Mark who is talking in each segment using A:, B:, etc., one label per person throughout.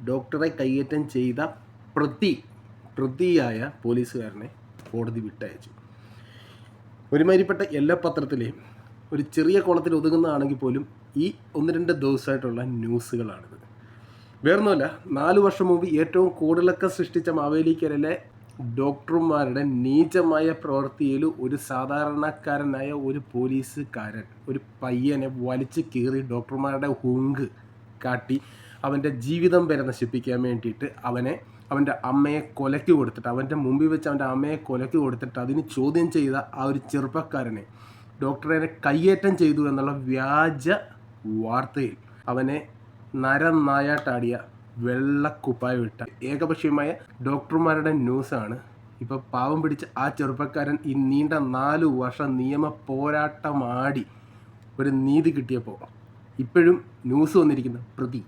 A: ഡോക്ടറെ കയ്യേറ്റം ചെയ്ത പ്രതിയായ പോലീസുകാരനെ കോടതി വിട്ടയച്ചു. ഒരുമാതിരിപ്പെട്ട എല്ലാ പത്രത്തിലെയും ഒരു ചെറിയ കോളത്തിൽ ഒതുങ്ങുന്നതാണെങ്കിൽ പോലും ഈ 1-2 ദിവസമായിട്ടുള്ള ന്യൂസുകളാണിത്. വേറൊന്നുമല്ല, 4 വർഷം മുമ്പ് ഏറ്റവും കൂടുതലൊക്കെ സൃഷ്ടിച്ച മാവേലിക്കരയിലെ ഡോക്ടർമാരുടെ നീചമായ പ്രവൃത്തിയിൽ ഒരു സാധാരണക്കാരനായ ഒരു പോലീസുകാരൻ ഒരു പയ്യനെ വലിച്ചു കീറി ഡോക്ടർമാരുടെ ഹുങ്ക് കാട്ടി അവൻ്റെ ജീവിതം വരെ നശിപ്പിക്കാൻ വേണ്ടിയിട്ട് അവൻ്റെ അമ്മയെ കൊലയ്ക്ക് കൊടുത്തിട്ട്, അവൻ്റെ മുമ്പിൽ വെച്ച് അവൻ്റെ അമ്മയെ കൊലയ്ക്ക് കൊടുത്തിട്ട് അതിന് ചോദ്യം ചെയ്ത ആ ഒരു ചെറുപ്പക്കാരനെ ഡോക്ടറെ കയ്യേറ്റം ചെയ്തു എന്നുള്ള വ്യാജ വാർത്തയിൽ അവനെ നരനായാട്ടാടിയ വെള്ളക്കുപ്പായം ഇട്ട ഏകപക്ഷീയമായ ഡോക്ടർമാരുടെ ന്യൂസാണ് ഇപ്പോൾ പാവം പിടിച്ച ആ ചെറുപ്പക്കാരൻ ഈ നീണ്ട 4 വർഷം നിയമ പോരാട്ടമാടി ഒരു നീതി കിട്ടിയപ്പോൾ ഇപ്പോഴും ന്യൂസ് വന്നിരിക്കുന്ന പ്രതി.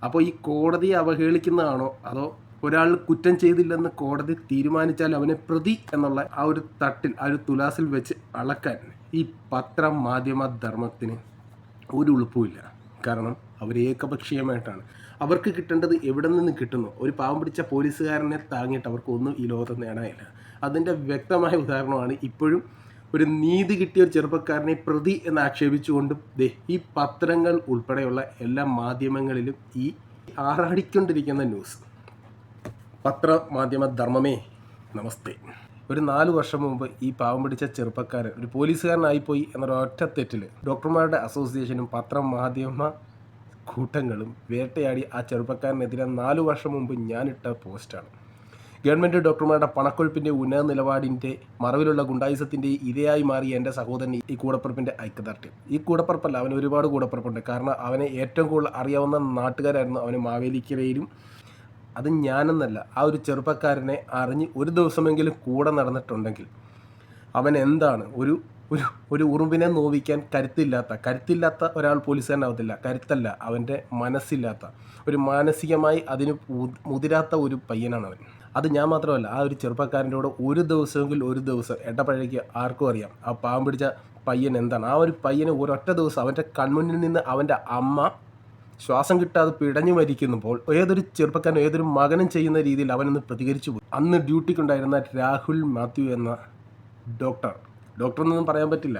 A: അപ്പോൾ ഈ കോടതിയെ അവഹേളിക്കുന്നതാണോ അതോ ഒരാൾ കുറ്റം ചെയ്തില്ലെന്ന് കോടതി തീരുമാനിച്ചാൽ അവനെ പ്രതി എന്നുള്ള ആ ഒരു തട്ടിൽ, ആ ഒരു തുലാസിൽ വെച്ച് അളക്കാൻ ഈ പത്രമാധ്യമ ധർമ്മത്തിന് ഒരു എളുപ്പമില്ല. കാരണം അവർ ഏകപക്ഷീയമായിട്ടാണ്. അവർക്ക് കിട്ടേണ്ടത് എവിടെ നിന്ന് കിട്ടുന്നു? ഒരു പാവം പിടിച്ച പോലീസുകാരനെ താങ്ങിയിട്ട് അവർക്കൊന്നും ഈ ലോകത്ത് നേടാനില്ല. അതിൻ്റെ വ്യക്തമായ ഉദാഹരണമാണ് ഇപ്പോഴും ഒരു നീതി കിട്ടിയ ഒരു ചെറുപ്പക്കാരനെ പ്രതി എന്ന് ആക്ഷേപിച്ചുകൊണ്ടും ഈ പത്രങ്ങൾ ഉൾപ്പെടെയുള്ള എല്ലാ മാധ്യമങ്ങളിലും ഈ ആറാടിക്കൊണ്ടിരിക്കുന്ന ന്യൂസ്. പത്രമാധ്യമ ധർമ്മമേ നമസ്തേ. ഒരു 4 വർഷം മുമ്പ് ഈ പാവം പിടിച്ച ചെറുപ്പക്കാരൻ ഒരു പോലീസുകാരനായിപ്പോയി എന്നൊരൊറ്റ തെറ്റിൽ ഡോക്ടർമാരുടെ അസോസിയേഷനും പത്രമാധ്യമ കൂട്ടങ്ങളും വേട്ടയാടി ആ ചെറുപ്പക്കാരനെതിരെ 4 വർഷം മുമ്പ് ഞാനിട്ട പോസ്റ്റാണ്. ഗവൺമെൻറ് ഡോക്ടർമാരുടെ പണക്കൊഴുപ്പിൻ്റെ ഉന്നത നിലപാടിൻ്റെ മറവിലുള്ള ഗുണ്ടായിസത്തിൻ്റെ ഇരയായി മാറിയ എൻ്റെ സഹോദരൻ ഈ കൂടപ്പറപ്പിൻ്റെ ഐക്യദാർഢ്യം. ഈ കൂടപ്പറപ്പല്ല, അവന് ഒരുപാട് കൂടപ്പറപ്പുണ്ട്. കാരണം അവനെ ഏറ്റവും കൂടുതൽ അറിയാവുന്ന നാട്ടുകാരായിരുന്നു അവന് മാവേലിക്കരയിലും. അത് ഞാനെന്നല്ല, ആ ഒരു ചെറുപ്പക്കാരനെ അറിഞ്ഞ് ഒരു ദിവസമെങ്കിലും കൂടെ നടന്നിട്ടുണ്ടെങ്കിൽ അവൻ എന്താണ് ഒരു ഉറുമ്പിനെ നോവിക്കാൻ കരുത്തില്ലാത്ത ഒരാൾ പോലീസുകാരനാവത്തില്ല. കരുത്തല്ല, അവൻ്റെ മനസ്സില്ലാത്ത ഒരു മാനസികമായി അതിന് മുതിരാത്ത ഒരു പയ്യനാണ് അവൻ. അത് ഞാൻ മാത്രമല്ല, ആ ഒരു ചെറുപ്പക്കാരൻ്റെ കൂടെ ഒരു ദിവസം ഇടപഴകിയ ആർക്കും അറിയാം ആ പാവം പിടിച്ച പയ്യൻ എന്താണ്. ആ ഒരു പയ്യന് ഒരൊറ്റ ദിവസം അവൻ്റെ കൺമുന്നിൽ നിന്ന് അവൻ്റെ അമ്മ ശ്വാസം കിട്ടാതെ പിടഞ്ഞു മരിക്കുമ്പോൾ ഏതൊരു ചെറുപ്പക്കാരനും ഏതൊരു മകനും ചെയ്യുന്ന രീതിയിൽ അവനൊന്ന് പ്രതികരിച്ചു പോയി. അന്ന് ഡ്യൂട്ടിക്കുണ്ടായിരുന്ന രാഹുൽ മാത്യു എന്ന ഡോക്ടറെന്നൊന്നും പറയാൻ പറ്റില്ല,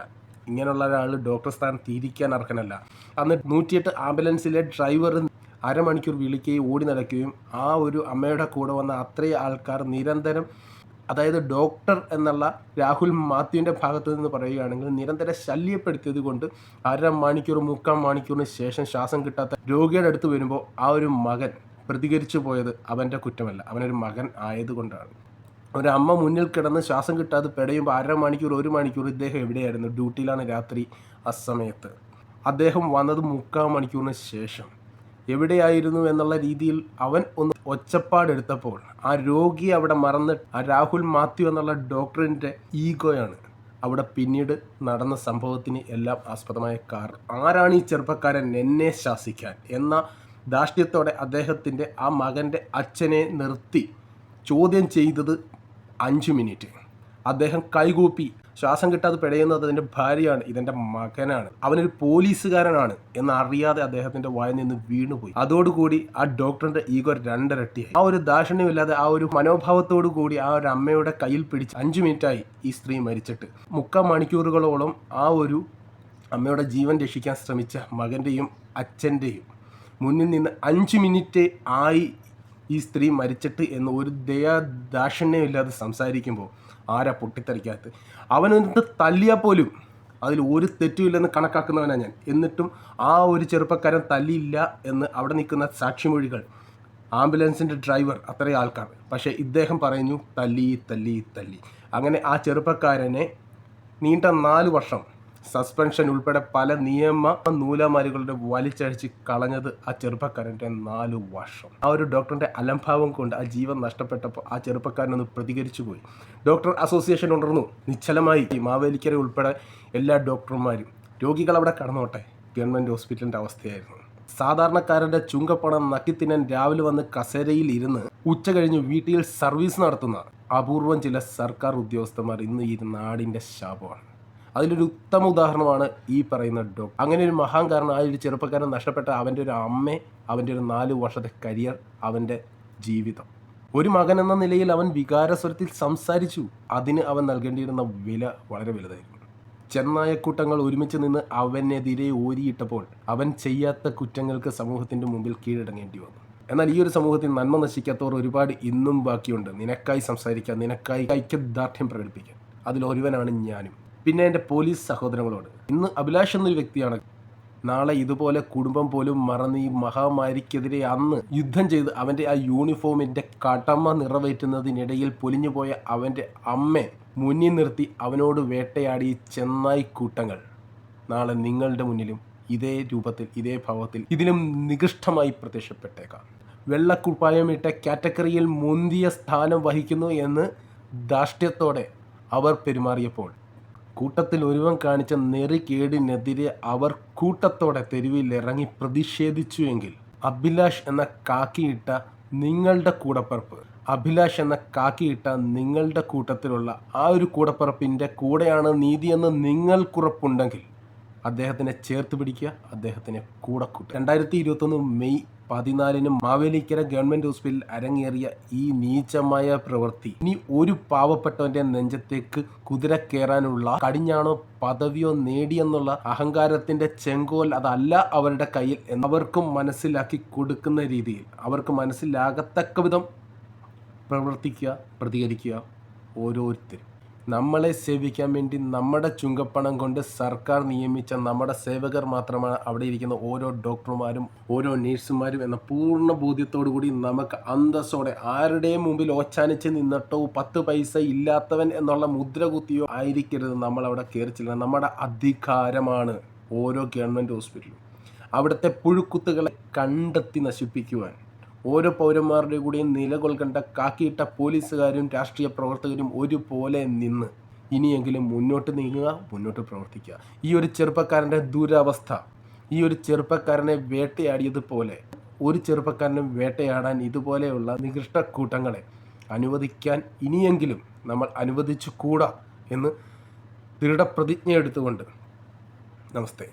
A: ഇങ്ങനെയുള്ള ഒരാൾ ഡോക്ടർ സ്ഥാനത്ത് ഇരിക്കാൻ അർഹനല്ല. അന്ന് 108 ആംബുലൻസിലെ ഡ്രൈവർ അരമണിക്കൂർ വിളിക്കുകയും ഓടി നടക്കുകയും ആ ഒരു അമ്മയുടെ കൂടെ വന്ന അത്രയും ആൾക്കാർ നിരന്തരം, അതായത് ഡോക്ടർ എന്നുള്ള രാഹുൽ മാത്യുവിൻ്റെ ഭാഗത്തു നിന്ന് പറയുകയാണെങ്കിൽ നിരന്തരം ശല്യപ്പെടുത്തിയത് കൊണ്ട് 3/4 മണിക്കൂറിന് ശേഷം ശ്വാസം കിട്ടാത്ത രോഗിയുടെ അടുത്ത് വരുമ്പോൾ ആ ഒരു മകൻ പ്രതികരിച്ചു പോയത് അവൻ്റെ കുറ്റമല്ല, അവനൊരു മകൻ ആയതുകൊണ്ടാണ്. ഒരു അമ്മ മുന്നിൽ കിടന്ന് ശ്വാസം കിട്ടാതെ പിടയുമ്പോൾ 1 മണിക്കൂർ ഇദ്ദേഹം എവിടെയായിരുന്നു? ഡ്യൂട്ടിയിലാണ് രാത്രി. അസമയത്ത് അദ്ദേഹം വന്നത് 3/4 മണിക്കൂറിന് ശേഷം എവിടെയായിരുന്നു എന്നുള്ള രീതിയിൽ അവൻ ഒന്ന് ഒച്ചപ്പാടെടുത്തപ്പോൾ ആ രോഗി അവിടെ മറന്നിട്ട് ആ രാഹുൽ മാത്യു എന്നുള്ള ഡോക്ടറിൻ്റെ ഈഗോയാണ് അവിടെ പിന്നീട് നടന്ന സംഭവത്തിന് എല്ലാം ആസ്പദമായ കാരണം. ആരാണ് ഈ ചെറുപ്പക്കാരൻ എന്നെ ശാസിക്കാൻ എന്ന ധാർഷ്ട്യത്തോടെ അദ്ദേഹത്തിൻ്റെ ആ മകൻ്റെ അച്ഛനെ നിർത്തി ചോദ്യം ചെയ്തത് 5 മിനിറ്റ്. അദ്ദേഹം കൈകൂപ്പി ശ്വാസം കിട്ടാതെ പിടയുന്നത് അതിൻ്റെ ഭാര്യയാണ്, ഇതെൻ്റെ മകനാണ്, അവനൊരു പോലീസുകാരനാണ് എന്നറിയാതെ അദ്ദേഹത്തിൻ്റെ വായിൽ നിന്ന് വീണുപോയി. അതോടുകൂടി ആ ഡോക്ടറിൻ്റെ ഈഗോ 2 ഇരട്ടിയായി. ആ ഒരു ദാക്ഷിണ്യമില്ലാതെ ആ ഒരു മനോഭാവത്തോടു കൂടി ആ ഒരു അമ്മയുടെ കയ്യിൽ പിടിച്ച് 5 മിനിറ്റായി ഈ സ്ത്രീ മരിച്ചിട്ട്. 3/4 മണിക്കൂറുകളോളം ആ ഒരു അമ്മയുടെ ജീവൻ രക്ഷിക്കാൻ ശ്രമിച്ച മകൻ്റെയും അച്ഛൻ്റെയും മുന്നിൽ നിന്ന് 5 മിനിറ്റ് ആയി ഈ സ്ത്രീ മരിച്ചിട്ട് എന്ന് ഒരു ദാക്ഷിണ്യമില്ലാതെ സംസാരിക്കുമ്പോൾ ആരാ പൊട്ടിത്തെറിക്കാത്ത? അവനൊന്ന് തല്ലിയാൽ പോലും അതിൽ ഒരു തെറ്റുമില്ലെന്ന് കണക്കാക്കുന്നവനാണ് ഞാൻ. എന്നിട്ടും ആ ഒരു ചെറുപ്പക്കാരൻ തല്ലിയില്ല എന്ന് അവിടെ നിൽക്കുന്ന സാക്ഷിമൊഴികൾ, ആംബുലൻസിൻ്റെ ഡ്രൈവർ, അത്രയും ആൾക്കാർ. പക്ഷേ ഇദ്ദേഹം പറഞ്ഞു തല്ലി. അങ്ങനെ ആ ചെറുപ്പക്കാരനെ നീണ്ട 4 വർഷം സസ്പെൻഷൻ ഉൾപ്പെടെ പല നിയമ നൂലാമാലുകളുടെ വലിച്ചഴിച്ച് കളഞ്ഞത് ആ ചെറുപ്പക്കാരൻ്റെ 4 വർഷം. ആ ഒരു ഡോക്ടറിൻ്റെ അലംഭാവം കൊണ്ട് ആ ജീവൻ നഷ്ടപ്പെട്ടപ്പോൾ ആ ചെറുപ്പക്കാരനൊന്ന് പ്രതികരിച്ചു പോയി. ഡോക്ടർ അസോസിയേഷൻ ഉണർന്നു. നിശ്ചലമായി മാവേലിക്കര ഉൾപ്പെടെ എല്ലാ ഡോക്ടർമാരും, രോഗികൾ അവിടെ കടന്നോട്ടെ, ഗവൺമെൻറ് ഹോസ്പിറ്റലിൻ്റെ അവസ്ഥയായിരുന്നു. സാധാരണക്കാരൻ്റെ ചുങ്കപ്പണം നക്കിത്തിന്നാൻ രാവിലെ വന്ന് കസേരയിൽ ഇരുന്ന് ഉച്ച കഴിഞ്ഞ് വീട്ടിൽ സർവീസ് നടത്തുന്ന അപൂർവം ചില സർക്കാർ ഉദ്യോഗസ്ഥന്മാർ ഇന്ന് ഈ നാടിൻ്റെ ശാപമാണ്. അതിലൊരു ഉത്തമ ഉദാഹരണമാണ് ഈ പറയുന്ന ഡോക്ടർ. അങ്ങനെ ഒരു മഹാൻ കാരണം ആ ഒരു ചെറുപ്പക്കാരൻ നഷ്ടപ്പെട്ട അവൻ്റെ ഒരു അമ്മ, അവൻ്റെ ഒരു 4 വർഷത്തെ കരിയർ, അവൻ്റെ ജീവിതം. ഒരു മകൻ എന്ന നിലയിൽ അവൻ വികാരസ്വരത്തിൽ സംസാരിച്ചു. അതിന് അവൻ നൽകേണ്ടിയിരുന്ന വില വളരെ വലുതായിരുന്നു. ചെന്നായക്കൂട്ടങ്ങൾ ഒരുമിച്ച് നിന്ന് അവനെതിരെ ഓരിയിട്ടപ്പോൾ അവൻ ചെയ്യാത്ത കുറ്റങ്ങൾക്ക് സമൂഹത്തിൻ്റെ മുമ്പിൽ കീഴടങ്ങേണ്ടി വന്നു. എന്നാൽ ഈ ഒരു സമൂഹത്തിൽ നന്മ നശിക്കാത്തവർ ഒരുപാട് ഇന്നും ബാക്കിയുണ്ട്. നിനക്കായി സംസാരിക്കാൻ, നിനക്കായി ഐക്യദാർഢ്യം പ്രകടിപ്പിക്കാൻ. അതിലൊരുവനാണ് ഞാനും. പിന്നെ എൻ്റെ പോലീസ് സഹോദരങ്ങളോട്, ഇന്ന് അഭിലാഷ് എന്നൊരു വ്യക്തിയാണ്, നാളെ ഇതുപോലെ കുടുംബം പോലും മറന്ന് ഈ മഹാമാരിക്കെതിരെ അന്ന് യുദ്ധം ചെയ്ത് അവൻ്റെ ആ യൂണിഫോമിൻ്റെ കടമ നിറവേറ്റുന്നതിനിടയിൽ പൊലിഞ്ഞുപോയ അവൻ്റെ അമ്മയെ മുന്നിൽ നിർത്തി അവനോട് വേട്ടയാടി ചെന്നായി കൂട്ടങ്ങൾ നാളെ നിങ്ങളുടെ മുന്നിലും ഇതേ രൂപത്തിൽ, ഇതേ ഭാവത്തിൽ, ഇതിലും നികൃഷ്ടമായി പ്രത്യക്ഷപ്പെട്ടേക്കാം. വെള്ളക്കുപ്പായമിട്ട കാറ്റഗറിയിൽ മുന്തിയ സ്ഥാനം വഹിക്കുന്നു എന്ന് ധാർഷ്ട്യത്തോടെ അവർ പെരുമാറിയപ്പോൾ കൂട്ടത്തിൽ ഒരുവൻ കാണിച്ച നെറികേടിനെതിരെ അവർ കൂട്ടത്തോടെ തെരുവിലിറങ്ങി പ്രതിഷേധിച്ചുവെങ്കിൽ അഭിലാഷ് എന്ന കാക്കിയിട്ട നിങ്ങളുടെ കൂടപ്പിറപ്പ്, അഭിലാഷ് എന്ന കാക്കിയിട്ട നിങ്ങളുടെ കൂട്ടത്തിലുള്ള ആ ഒരു കൂടപ്പിറപ്പിൻ്റെ കൂടെയാണ് നീതിയെന്ന് നിങ്ങൾക്കുറപ്പുണ്ടെങ്കിൽ അദ്ദേഹത്തിനെ ചേർത്ത് പിടിക്കുക, അദ്ദേഹത്തിനെ കൂടെ കൂട്ടുക. 2021 മെയ് 14 മാവേലിക്കര ഗവൺമെൻറ് ഹോസ്പിറ്റലിൽ അരങ്ങേറിയ ഈ നീചമായ പ്രവൃത്തി ഇനി ഒരു പാവപ്പെട്ടവൻ്റെ നെഞ്ചത്തേക്ക് കുതിര കയറാനുള്ള കടിഞ്ഞാണോ പദവിയോ നേടിയെന്നുള്ള അഹങ്കാരത്തിൻ്റെ ചെങ്കോൽ അതല്ല അവരുടെ കയ്യിൽ എന്നവർക്കും മനസ്സിലാക്കി കൊടുക്കുന്ന രീതിയിൽ, അവർക്ക് മനസ്സിലാകത്തക്ക വിധം പ്രവർത്തിക്കുക, പ്രതികരിക്കുക. ഓരോരുത്തരും നമ്മളെ സേവിക്കാൻ വേണ്ടി നമ്മുടെ ചുങ്കപ്പണം കൊണ്ട് സർക്കാർ നിയമിച്ച നമ്മുടെ സേവകർ മാത്രമാണ് അവിടെ ഇരിക്കുന്ന ഓരോ ഡോക്ടർമാരും ഓരോ നേഴ്സുമാരും എന്ന പൂർണ്ണ ബോധ്യത്തോടു കൂടി നമുക്ക് അന്തസ്സോടെ ആരുടെയും മുമ്പിൽ ഓച്ചാനിച്ച് നിന്നിട്ടോ 10 പൈസ ഇല്ലാത്തവൻ എന്നുള്ള മുദ്ര കുത്തിയോ ആയിരിക്കരുത് നമ്മളവിടെ കയറിച്ചില്ല. നമ്മുടെ അധികാരമാണ് ഓരോ ഗവൺമെൻറ് ഹോസ്പിറ്റലും അവിടുത്തെ പുഴുക്കുത്തുകളെ കണ്ടെത്തി നശിപ്പിക്കുവാൻ ഓരോ പൗരന്മാരുടെ കൂടെയും നിലകൊള്ളുന്ന കാക്കിയിട്ട പോലീസുകാരും രാഷ്ട്രീയ പ്രവർത്തകരും ഒരുപോലെ നിന്ന് ഇനിയെങ്കിലും മുന്നോട്ട് നീങ്ങുക, മുന്നോട്ട് പ്രവർത്തിക്കുക. ഈ ഒരു ചെറുപ്പക്കാരൻ്റെ ദുരവസ്ഥ, ഈ ഒരു ചെറുപ്പക്കാരനെ വേട്ടയാടിയതുപോലെ ഒരു ചെറുപ്പക്കാരനും വേട്ടയാടാൻ ഇതുപോലെയുള്ള നികൃഷ്ട കൂട്ടങ്ങളെ അനുവദിക്കാൻ ഇനിയെങ്കിലും നമ്മൾ അനുവദിച്ചു കൂടാ എന്ന് ദൃഢപ്രതിജ്ഞ എടുത്തുകൊണ്ട് നമസ്തേ.